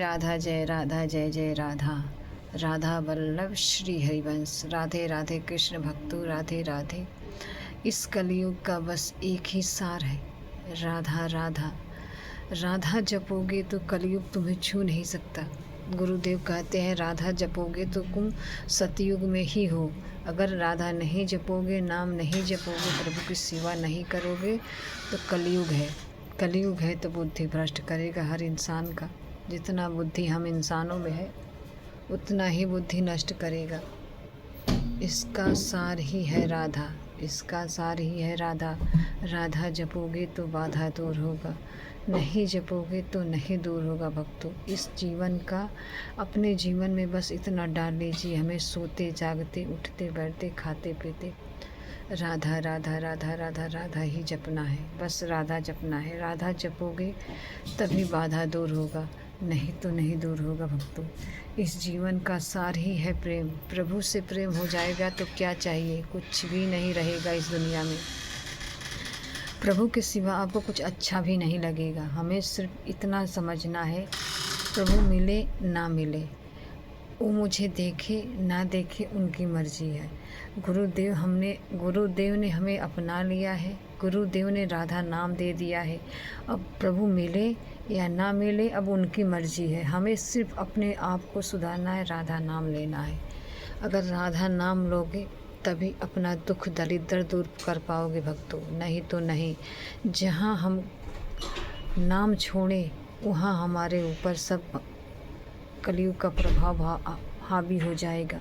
राधा जय जय राधा। राधा वल्लभ श्री हरिवंश। राधे राधे कृष्ण भक्तों, राधे राधे। इस कलयुग का बस एक ही सार है, राधा राधा। राधा जपोगे तो कलयुग तुम्हें छू नहीं सकता। गुरुदेव कहते हैं राधा जपोगे तो तुम सतयुग में ही हो। अगर राधा नहीं जपोगे, नाम नहीं जपोगे, प्रभु की सेवा नहीं करोगे तो कलयुग है। कलयुग है तो बुद्धि भ्रष्ट करेगा हर इंसान का। जितना बुद्धि हम इंसानों में है उतना ही बुद्धि नष्ट करेगा। इसका सार ही है राधा, इसका सार ही है राधा। राधा जपोगे तो बाधा दूर होगा, नहीं जपोगे तो नहीं दूर होगा। भक्तों, इस जीवन का अपने जीवन में बस इतना डाल लीजिए, हमें सोते जागते उठते बैठते खाते पीते राधा राधा राधा राधा राधा ही जपना है। बस राधा जपना है। राधा जपोगे तभी बाधा दूर होगा, नहीं तो नहीं दूर होगा। भक्तों, इस जीवन का सार ही है प्रेम। प्रभु से प्रेम हो जाएगा तो क्या चाहिए, कुछ भी नहीं रहेगा इस दुनिया में। प्रभु के सिवा आपको कुछ अच्छा भी नहीं लगेगा। हमें सिर्फ इतना समझना है, प्रभु मिले ना मिले, वो मुझे देखे ना देखे, उनकी मर्जी है। गुरुदेव ने हमें अपना लिया है। गुरुदेव ने राधा नाम दे दिया है। अब प्रभु मिले या ना मिले, अब उनकी मर्जी है। हमें सिर्फ अपने आप को सुधारना है, राधा नाम लेना है। अगर राधा नाम लोगे तभी अपना दुख दरिद्र दूर कर पाओगे भक्तों, नहीं तो नहीं। जहाँ हम नाम छोड़े वहाँ हमारे ऊपर सब कलयुग का प्रभाव हावी हो जाएगा।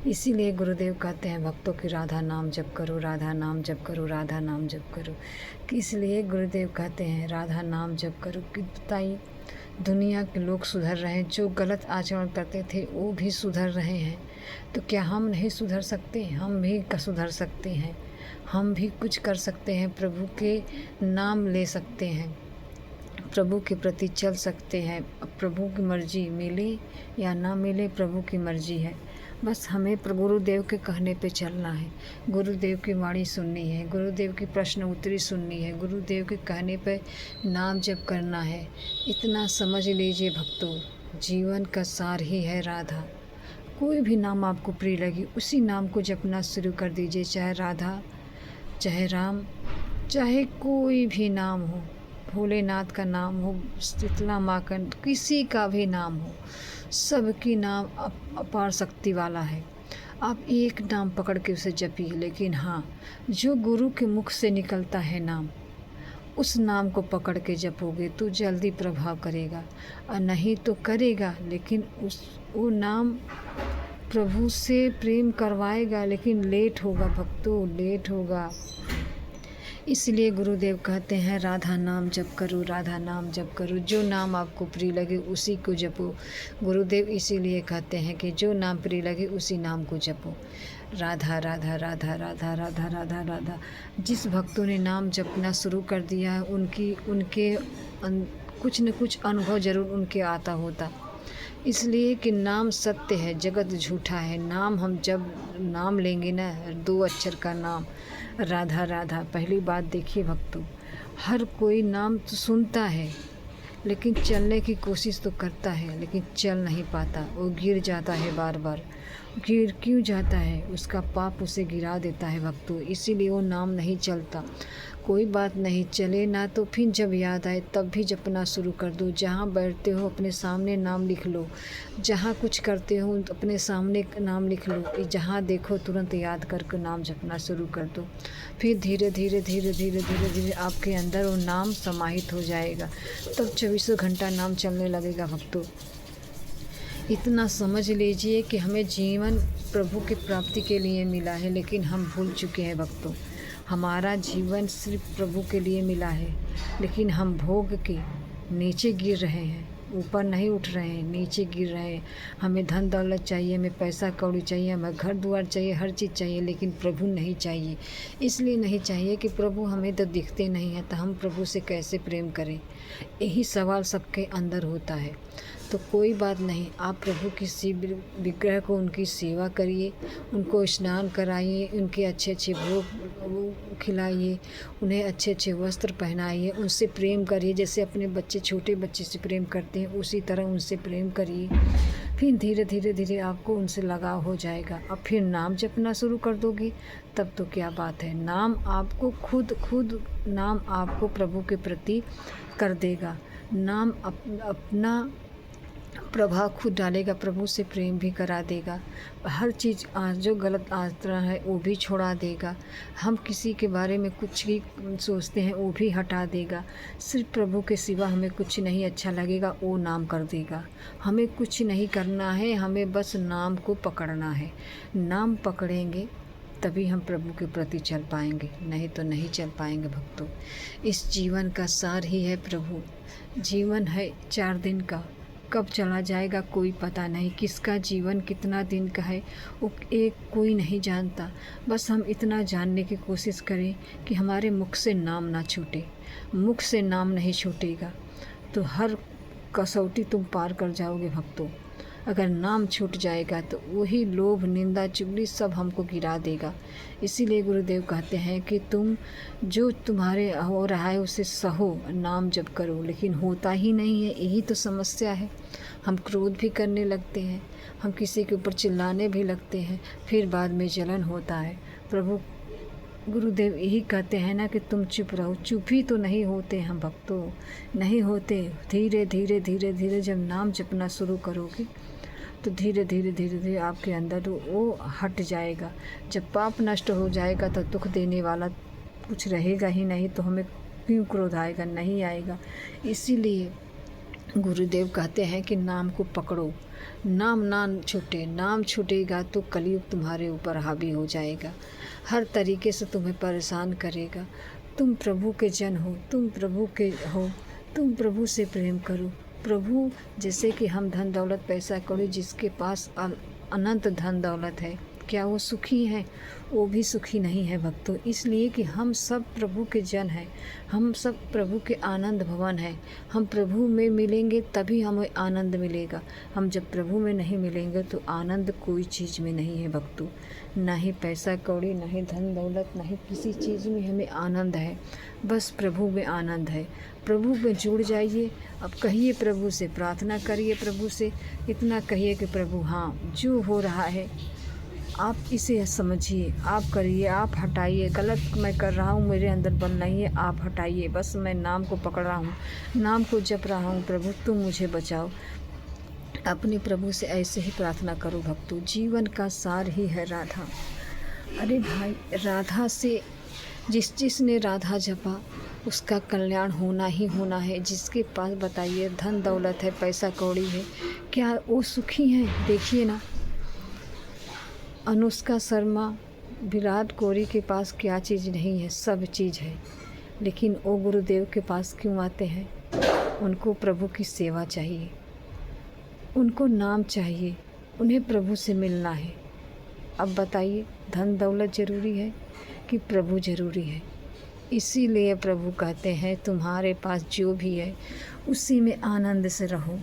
इसीलिए गुरुदेव कहते हैं भक्तों की राधा नाम जप करो, राधा नाम जप करो, राधा नाम जप करो। इसलिए गुरुदेव कहते हैं राधा नाम जप करो कि बताइए दुनिया के लोग सुधर रहे हैं, जो गलत आचरण करते थे वो भी सुधर रहे हैं, तो क्या हम नहीं सुधर सकते? हम भी सुधर सकते हैं, हम भी कुछ कर सकते हैं, प्रभु के नाम ले सकते हैं, प्रभु के प्रति चल सकते हैं। प्रभु की मर्जी मिले या ना मिले, प्रभु की मर्जी है। बस हमें गुरुदेव के कहने पे चलना है, गुरुदेव की वाणी सुननी है, गुरुदेव की प्रश्न उत्तरी सुननी है, गुरुदेव के कहने पे नाम जप करना है। इतना समझ लीजिए भक्तों, जीवन का सार ही है राधा। कोई भी नाम आपको प्रिय लगे उसी नाम को जपना शुरू कर दीजिए, चाहे राधा, चाहे राम, चाहे कोई भी नाम हो, भोलेनाथ का नाम हो, शीतला माँ का, किसी का भी नाम हो, सबकी नाम अपार शक्ति वाला है। आप एक नाम पकड़ के उसे जपिए, लेकिन हाँ, जो गुरु के मुख से निकलता है नाम, उस नाम को पकड़ के जपोगे तो जल्दी प्रभाव करेगा, और नहीं तो करेगा लेकिन वो नाम प्रभु से प्रेम करवाएगा, लेकिन लेट होगा भक्तों, लेट होगा। इसलिए गुरुदेव कहते हैं राधा नाम जप करो, राधा नाम जप करो। जो नाम आपको प्रिय लगे उसी को जपो। गुरुदेव इसीलिए कहते हैं कि जो नाम प्रिय लगे उसी नाम को जपो। राधा राधा राधा राधा राधा राधा राधा। जिस भक्तों ने नाम जपना शुरू कर दिया है उनके कुछ न कुछ अनुभव ज़रूर उनके आता होता। इसलिए कि नाम सत्य है, जगत झूठा है। नाम हम जब नाम लेंगे ना, 2 अक्षर का नाम राधा राधा। पहली बात देखिए भक्तों, हर कोई नाम तो सुनता है लेकिन चलने की कोशिश तो करता है, लेकिन चल नहीं पाता, वो गिर जाता है बार बार। गिर क्यों जाता है? उसका पाप उसे गिरा देता है भक्तों, इसीलिए वो नाम नहीं चलता। कोई बात नहीं, चले ना तो फिर जब याद आए तब भी जपना शुरू कर दो। जहाँ बैठते हो अपने सामने नाम लिख लो, जहाँ कुछ करते हो अपने सामने नाम लिख लो, जहाँ देखो तुरंत याद करके नाम जपना शुरू कर दो। फिर धीरे धीरे धीरे धीरे धीरे धीरे आपके अंदर वो नाम समाहित हो जाएगा, तब 24 घंटा नाम चलने लगेगा भक्तों। इतना समझ लीजिए कि हमें जीवन प्रभु की प्राप्ति के लिए मिला है, लेकिन हम भूल चुके हैं भक्तों। हमारा जीवन सिर्फ प्रभु के लिए मिला है, लेकिन हम भोग के नीचे गिर रहे हैं, ऊपर नहीं उठ रहे हैं, नीचे गिर रहे हैं। हमें धन दौलत चाहिए, हमें पैसा कौड़ी चाहिए, हमें घर द्वार चाहिए, हर चीज़ चाहिए, लेकिन प्रभु नहीं चाहिए। इसलिए नहीं चाहिए कि प्रभु हमें तो दिखते नहीं हैं, तो हम प्रभु से कैसे प्रेम करें? यही सवाल सबके अंदर होता है। तो कोई बात नहीं, आप प्रभु किसी विग्रह को उनकी सेवा करिए, उनको स्नान कराइए, उनके अच्छे अच्छे भोग खिलाइए, उन्हें अच्छे अच्छे वस्त्र पहनाइए, उनसे प्रेम करिए। जैसे अपने बच्चे छोटे बच्चे से प्रेम करते हैं उसी तरह उनसे प्रेम करिए। फिर धीरे धीरे धीरे आपको उनसे लगाव हो जाएगा। अब फिर नाम जपना शुरू कर दोगे तब तो क्या बात है, नाम आपको खुद नाम आपको प्रभु के प्रति कर देगा। नाम अपना प्रभाव खुद डालेगा, प्रभु से प्रेम भी करा देगा। हर चीज़ जो गलत आचरण है वो भी छोड़ा देगा। हम किसी के बारे में कुछ भी सोचते हैं वो भी हटा देगा। सिर्फ प्रभु के सिवा हमें कुछ नहीं अच्छा लगेगा, वो नाम कर देगा। हमें कुछ नहीं करना है, हमें बस नाम को पकड़ना है। नाम पकड़ेंगे तभी हम प्रभु के प्रति चल पाएंगे, नहीं तो नहीं चल पाएंगे भक्तों। इस जीवन का सार ही है प्रभु। जीवन है 4 दिन का, कब चला जाएगा कोई पता नहीं। किसका जीवन कितना दिन का है वो कोई नहीं जानता। बस हम इतना जानने की कोशिश करें कि हमारे मुख से नाम ना छूटे। मुख से नाम नहीं छूटेगा तो हर कसौटी तुम पार कर जाओगे भक्तों। अगर नाम छूट जाएगा तो वही लोभ निंदा चुगली सब हमको गिरा देगा। इसीलिए गुरुदेव कहते हैं कि तुम जो तुम्हारे हो रहा है उसे सहो, नाम जप करो। लेकिन होता ही नहीं है, यही तो समस्या है। हम क्रोध भी करने लगते हैं, हम किसी के ऊपर चिल्लाने भी लगते हैं, फिर बाद में जलन होता है। प्रभु गुरुदेव यही कहते हैं ना कि तुम चुप रहो। चुप ही तो नहीं होते हम भक्तों, नहीं होते। धीरे धीरे धीरे धीरे जब नाम जपना शुरू करोगे तो धीरे धीरे धीरे धीरे आपके अंदर वो हट जाएगा। जब पाप नष्ट हो जाएगा तो दुख देने वाला कुछ रहेगा ही नहीं, तो हमें क्यों क्रोध आएगा, नहीं आएगा। इसीलिए गुरुदेव कहते हैं कि नाम को पकड़ो, नाम ना छूटे। नाम छूटेगा तो कलयुग तुम्हारे ऊपर हावी हो जाएगा, हर तरीके से तुम्हें परेशान करेगा। तुम प्रभु के जन हो, तुम प्रभु के हो, तुम प्रभु से प्रेम करो। प्रभु जैसे कि हम धन दौलत पैसा कौड़ी, जिसके पास अनंत धन दौलत है, क्या वो सुखी है? वो भी सुखी नहीं है भक्तों। इसलिए कि हम सब प्रभु के जन हैं, हम सब प्रभु के आनंद भवन हैं। हम प्रभु में मिलेंगे तभी हमें आनंद मिलेगा। हम जब प्रभु में नहीं मिलेंगे तो आनंद कोई चीज़ में नहीं है भक्तों। ना ही पैसा कौड़ी, ना ही धन दौलत, ना ही किसी चीज़ में हमें आनंद है। बस प्रभु में आनंद है। प्रभु में जुड़ जाइए। अब कहिए प्रभु से, प्रार्थना करिए प्रभु से, इतना कहिए कि प्रभु हाँ जो हो रहा है आप इसे समझिए, आप करिए, आप हटाइए। गलत मैं कर रहा हूँ, मेरे अंदर बल नहीं है, आप हटाइए। बस मैं नाम को पकड़ रहा हूँ, नाम को जप रहा हूँ। प्रभु तुम मुझे बचाओ। अपने प्रभु से ऐसे ही प्रार्थना करो भक्तों। जीवन का सार ही है राधा। अरे भाई, राधा से जिसने राधा जपा उसका कल्याण होना ही होना है। जिसके पास बताइए धन दौलत है, पैसा कौड़ी है, क्या वो सुखी हैं? देखिए ना, अनुष्का शर्मा, विराट कोहली के पास क्या चीज़ नहीं है? सब चीज़ है। लेकिन वो गुरुदेव के पास क्यों आते हैं? उनको प्रभु की सेवा चाहिए, उनको नाम चाहिए, उन्हें प्रभु से मिलना है। अब बताइए, धन दौलत ज़रूरी है कि प्रभु ज़रूरी है? इसीलिए प्रभु कहते हैं तुम्हारे पास जो भी है उसी में आनंद से रहो,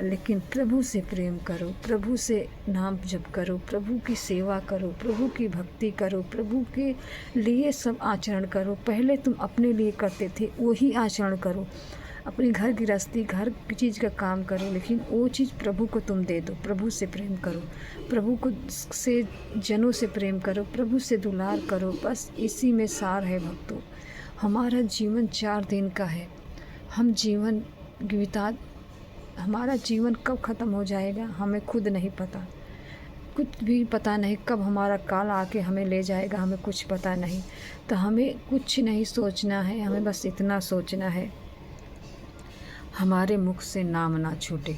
लेकिन प्रभु से प्रेम करो, प्रभु से नाम जप करो, प्रभु की सेवा करो, प्रभु की भक्ति करो, प्रभु के लिए सब आचरण करो। पहले तुम अपने लिए करते थे वही आचरण करो। अपनी घर गृहस्थी, घर की चीज़ का काम करो, लेकिन वो चीज़ प्रभु को तुम दे दो। प्रभु से प्रेम करो, प्रभु को से जनों से प्रेम करो, प्रभु से दुलार करो। बस इसी में सार है भक्तों। हमारा जीवन 4 दिन का है। हम जीवन हमारा जीवन कब ख़त्म हो जाएगा हमें खुद नहीं पता। कुछ भी पता नहीं कब हमारा काल आके हमें ले जाएगा, हमें कुछ पता नहीं। तो हमें कुछ नहीं सोचना है, हमें बस इतना सोचना है हमारे मुख से नाम ना छूटे।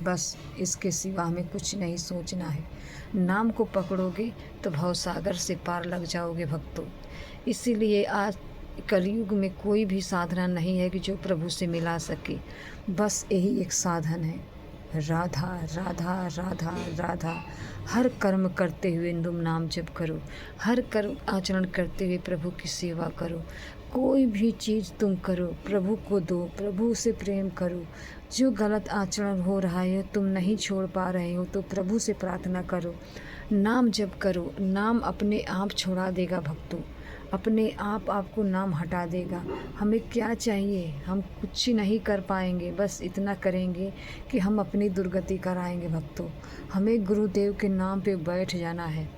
बस इसके सिवा हमें कुछ नहीं सोचना है। नाम को पकड़ोगे तो भवसागर से पार लग जाओगे भक्तों। इसीलिए आज कलयुग में कोई भी साधना नहीं है कि जो प्रभु से मिला सके। बस यही एक साधन है, राधा राधा राधा राधा। हर कर्म करते हुए तुम नाम जप करो, हर कर्म आचरण करते हुए प्रभु की सेवा करो। कोई भी चीज़ तुम करो प्रभु को दो, प्रभु से प्रेम करो। जो गलत आचरण हो रहा है तुम नहीं छोड़ पा रहे हो तो प्रभु से प्रार्थना करो, नाम जप करो। नाम अपने आप छुड़ा देगा भक्तों, अपने आप आपको नाम हटा देगा। हमें क्या चाहिए? हम कुछ नहीं कर पाएंगे, बस इतना करेंगे कि हम अपनी दुर्गति कराएंगे भक्तों। हमें गुरुदेव के नाम पे बैठ जाना है।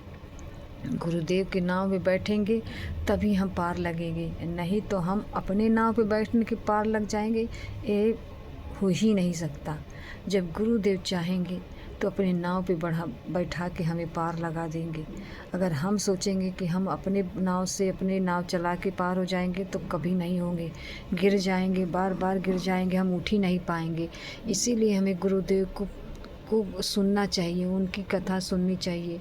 गुरुदेव के नाव पे बैठेंगे तभी हम पार लगेंगे, नहीं तो हम अपने नाव पे बैठने के पार लग जाएंगे। ये हो ही नहीं सकता। जब गुरुदेव चाहेंगे तो अपने नाव पे बैठा के हमें पार लगा देंगे। अगर हम सोचेंगे कि हम अपने नाव से अपने नाव चला के पार हो जाएंगे तो कभी नहीं होंगे, गिर जाएंगे, बार बार गिर जाएंगे, हम उठ ही नहीं पाएंगे। इसीलिए हमें गुरुदेव को सुनना चाहिए, उनकी कथा सुननी चाहिए।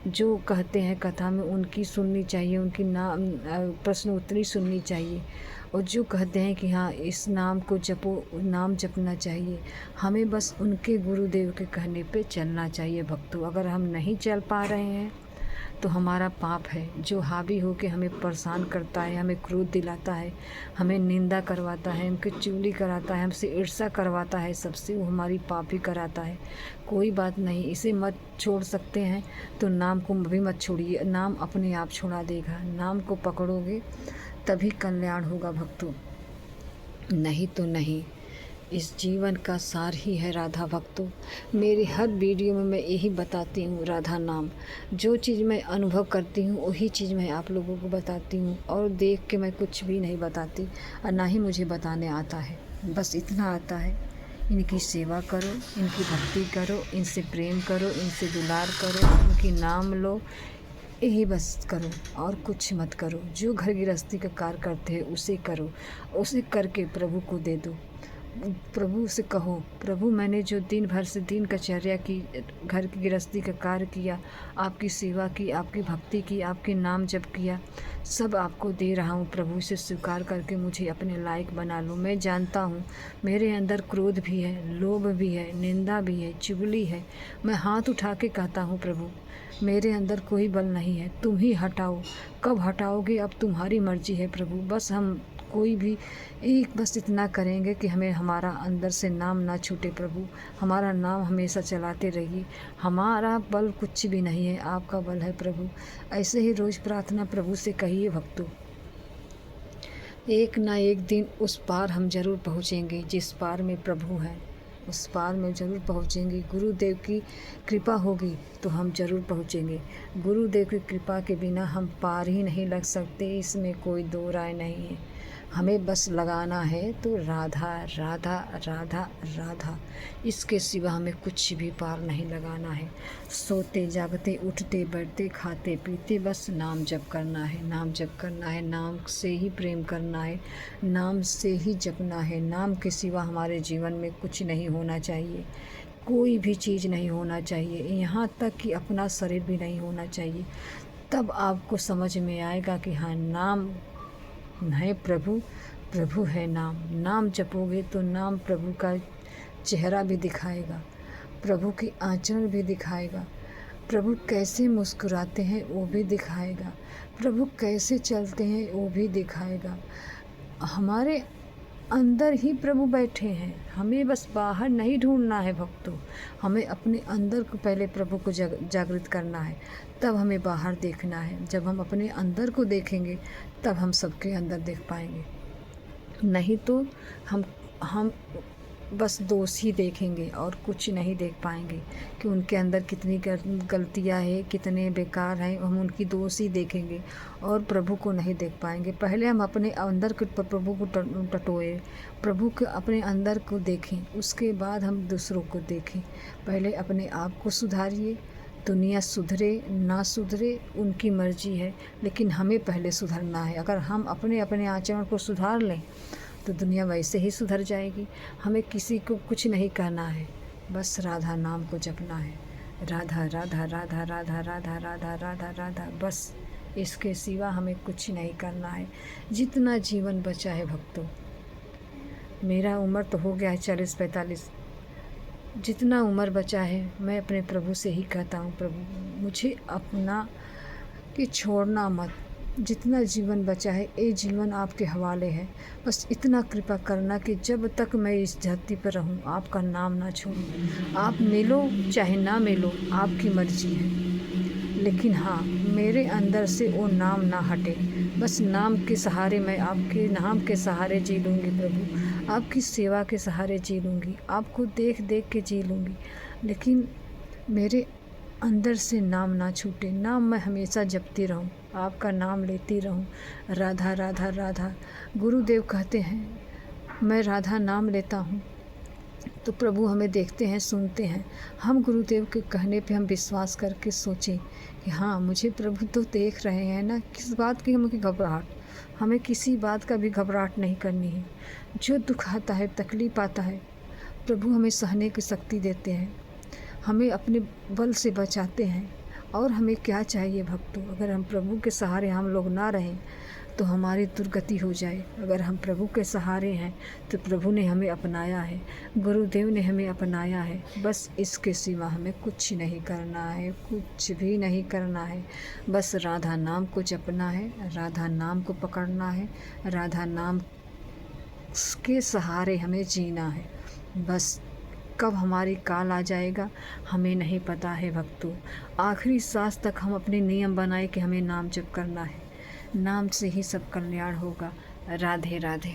जो कहते हैं कथा में उनकी सुननी चाहिए, उनकी प्रश्न उत्तरी सुननी चाहिए। और जो कहते हैं कि हाँ इस नाम को जपो, नाम जपना चाहिए। हमें बस उनके गुरुदेव के कहने पे चलना चाहिए भक्तों। अगर हम नहीं चल पा रहे हैं तो हमारा पाप है जो हावी होकर हमें परेशान करता है, हमें क्रोध दिलाता है, हमें निंदा करवाता है, हमके चुगली कराता है, हमसे ईर्ष्या करवाता है, सबसे वो हमारी पाप ही कराता है। कोई बात नहीं, इसे मत छोड़ सकते हैं तो नाम को भी मत छोड़िए, नाम अपने आप छुड़ा देगा। नाम को पकड़ोगे तभी कल्याण होगा भक्तों, नहीं तो नहीं। इस जीवन का सार ही है राधा भक्तों। मेरी हर वीडियो में मैं यही बताती हूँ, राधा नाम। जो चीज़ मैं अनुभव करती हूँ वही चीज़ मैं आप लोगों को बताती हूँ, और देख के मैं कुछ भी नहीं बताती और ना ही मुझे बताने आता है। बस इतना आता है, इनकी सेवा करो, इनकी भक्ति करो, इनसे प्रेम करो, इनसे दुलार करो, इनकी नाम लो, यही बस करो और कुछ मत करो। जो घर गृहस्थी का कार्य करते हैं उसे करो, उसे करके प्रभु को दे दो। प्रभु से कहो, प्रभु मैंने जो दिन भर से दिन कचर्या की, घर की गृहस्थी का कार्य किया, आपकी सेवा की, आपकी भक्ति की, आपके नाम जप किया, सब आपको दे रहा हूँ प्रभु। से स्वीकार करके मुझे अपने लायक बना लो। मैं जानता हूँ मेरे अंदर क्रोध भी है, लोभ भी है, निंदा भी है, चुगली है। मैं हाथ उठा के कहता हूँ प्रभु मेरे अंदर कोई बल नहीं है, तुम ही हटाओ। कब हटाओगे अब तुम्हारी मर्जी है प्रभु। बस हम कोई भी एक बस इतना करेंगे कि हमें हमारा अंदर से नाम ना छूटे प्रभु, हमारा नाम हमेशा चलाते रहिए। हमारा बल कुछ भी नहीं है, आपका बल है प्रभु। ऐसे ही रोज़ प्रार्थना प्रभु से कहिए भक्तों। एक ना एक दिन उस पार हम जरूर पहुँचेंगे, जिस पार में प्रभु है उस पार में ज़रूर पहुँचेंगे। गुरुदेव की कृपा होगी तो हम ज़रूर पहुँचेंगे। गुरुदेव की कृपा के बिना हम पार ही नहीं लग सकते, इसमें कोई दो राय नहीं है। हमें बस लगाना है तो राधा राधा राधा राधा, इसके सिवा हमें कुछ भी पार नहीं लगाना है। सोते जागते उठते बैठते खाते पीते बस नाम जप करना है, नाम जप करना है, नाम से ही प्रेम करना है, नाम से ही जपना है। नाम के सिवा हमारे जीवन में कुछ नहीं होना चाहिए, कोई भी चीज़ नहीं होना चाहिए, यहाँ तक कि अपना शरीर भी नहीं होना चाहिए। तब आपको समझ में आएगा कि हाँ नाम है प्रभु, प्रभु है नाम। नाम जपोगे तो नाम प्रभु का चेहरा भी दिखाएगा, प्रभु की आचरण भी दिखाएगा, प्रभु कैसे मुस्कुराते हैं वो भी दिखाएगा, प्रभु कैसे चलते हैं वो भी दिखाएगा। हमारे अंदर ही प्रभु बैठे हैं, हमें बस बाहर नहीं ढूंढना है भक्तों। हमें अपने अंदर को पहले प्रभु को जागृत करना है, तब हमें बाहर देखना है। जब हम अपने अंदर को देखेंगे तब हम सबके अंदर देख पाएंगे, नहीं तो हम बस दोष ही देखेंगे और कुछ नहीं देख पाएंगे कि उनके अंदर कितनी गलतियां हैं, कितने बेकार हैं। हम उनकी दोष ही देखेंगे और प्रभु को नहीं देख पाएंगे। पहले हम अपने अंदर के प्रभु को टटोए, प्रभु के अपने अंदर को देखें, उसके बाद हम दूसरों को देखें। पहले अपने आप को सुधारिए। दुनिया सुधरे ना सुधरे उनकी मर्जी है, लेकिन हमें पहले सुधरना है। अगर हम अपने अपने आचरण को सुधार लें तो दुनिया वैसे ही सुधर जाएगी। हमें किसी को कुछ नहीं कहना है, बस राधा नाम को जपना है। राधा राधा राधा राधा राधा राधा राधा राधा, बस इसके सिवा हमें कुछ नहीं करना है। जितना जीवन बचा है भक्तों, मेरा उम्र तो हो गया है 40-45, जितना उम्र बचा है मैं अपने प्रभु से ही कहता हूँ, प्रभु मुझे अपना कि छोड़ना मत, जितना जीवन बचा है ये जीवन आपके हवाले है। बस इतना कृपा करना कि जब तक मैं इस धरती पर रहूं आपका नाम ना छोड़ूं। आप मिलो चाहे ना मिलो आपकी मर्जी है, लेकिन हाँ मेरे अंदर से वो नाम ना हटे। बस नाम के सहारे मैं आपके नाम के सहारे जी लूँगी प्रभु, आपकी सेवा के सहारे जी लूँगी, आपको देख देख के जी लूँगी, लेकिन मेरे अंदर से नाम ना छूटे। नाम मैं हमेशा जपती रहूं, आपका नाम लेती रहूं। राधा राधा राधा गुरुदेव कहते हैं, मैं राधा नाम लेता हूं तो प्रभु हमें देखते हैं, सुनते हैं। हम गुरुदेव के कहने पे हम विश्वास करके सोचें कि हाँ मुझे प्रभु तो देख रहे हैं ना, किस बात की हमें घबराहट, हमें किसी बात का भी घबराहट नहीं करनी है। जो दुख आता है, तकलीफ़ आता है, प्रभु हमें सहने की शक्ति देते हैं, हमें अपने बल से बचाते हैं। और हमें क्या चाहिए भक्तों, अगर हम प्रभु के सहारे हम लोग ना रहें तो हमारी दुर्गति हो जाए। अगर हम प्रभु के सहारे हैं तो प्रभु ने हमें अपनाया है, गुरुदेव ने हमें अपनाया है। बस इसके सिवा हमें कुछ नहीं करना है, कुछ भी नहीं करना है। बस राधा नाम को जपना है, राधा नाम को पकड़ना है, राधा नाम के सहारे हमें जीना है। बस कब हमारी काल आ जाएगा हमें नहीं पता है भक्तों। आखिरी सांस तक हम अपने नियम बनाए कि हमें नाम जप करना है, नाम से ही सब कल्याण होगा। राधे राधे।